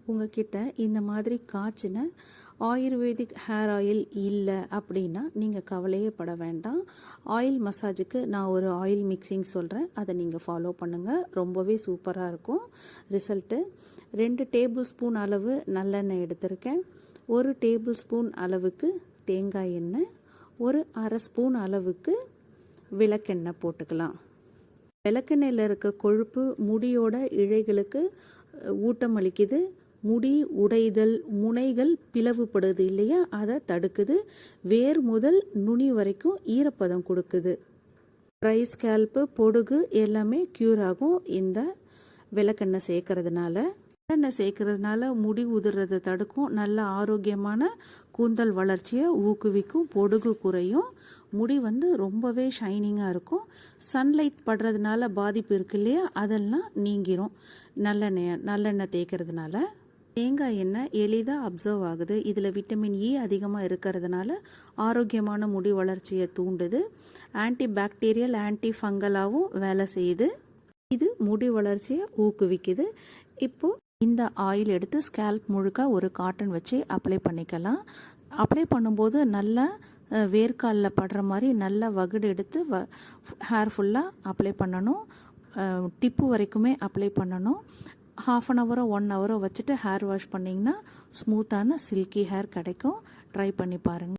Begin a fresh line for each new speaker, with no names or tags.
உங்ககிட்ட இந்த மாதிரி காய்ச்சின ஆயுர்வேதிக் ஹேர் ஆயில் இல்லை அப்படின்னா நீங்கள் கவலையே பட வேண்டாம். ஆயில் மசாஜுக்கு நான் ஒரு ஆயில் மிக்சிங் சொல்கிறேன், அதை நீங்கள் ஃபாலோ பண்ணுங்கள். ரொம்பவே சூப்பராக இருக்கும் ரிசல்ட்டு. 2 டேபிள் ஸ்பூன் அளவு நல்லெண்ணெய் எடுத்திருக்கேன். 1 டேபிள் ஸ்பூன் அளவுக்கு தேங்காய் எண்ணெய், ஒரு அரை ஸ்பூன் அளவுக்கு விளக்கெண்ணெய் போட்டுக்கலாம். விளக்கெண்ணெயில் இருக்க கொழுப்பு முடியோட இழைகளுக்கு ஊட்டமளிக்குது. முடி உடைதல், முனைகள் பிளவுபடுது இல்லையா, அதை தடுக்குது. வேர் முதல் நுனி வரைக்கும் ஈரப்பதம் கொடுக்குது. ட்ரை ஸ்கேல்ப்பு, பொடுகு எல்லாமே க்யூர் ஆகும் இந்த விளக்கெண்ணெய் சேர்க்கறதுனால. விளக்கெண்ணெய் சேர்க்கறதுனால முடி உதிர்றதை தடுக்கும், நல்ல ஆரோக்கியமான கூந்தல் வளர்ச்சியை ஊக்குவிக்கும், பொடுகு குறையும், முடி ரொம்பவே ஷைனிங்காக இருக்கும். சன்லைட் படுறதுனால பாதிப்பு இருக்கு இல்லையா, அதெல்லாம் நீங்கிரும் நல்லெண்ணெய் தேய்க்கிறதுனால. தேங்காய் எண்ணெய் எளிதாக அப்சர்வ் ஆகுது. இதில் விட்டமின் இ அதிகமாக இருக்கிறதுனால ஆரோக்கியமான முடி வளர்ச்சியை தூண்டுது. ஆன்டி பாக்டீரியல், ஆன்டி ஃபங்கலாகவும் வேலை செய்யுது. இது முடி வளர்ச்சியை ஊக்குவிக்குது. இப்போது இந்த ஆயில் எடுத்து ஸ்கேல்ப் முழுக்க ஒரு காட்டன் வச்சு அப்ளை பண்ணிக்கலாம். அப்ளை பண்ணும்போது நல்லா வேர்க்காலில் படுற மாதிரி நல்லா வகுடு எடுத்து ஹேர் ஃபுல்லாக அப்ளை பண்ணணும். டிப்பு வரைக்குமே அப்ளை பண்ணணும். 1/2 அன் ஹவரோ 1 ஹவரோ வச்சுட்டு ஹேர் வாஷ் பண்ணிங்கன்னா ஸ்மூத்தான சில்கி ஹேர் கிடைக்கும். ட்ரை பண்ணி பாருங்கள்.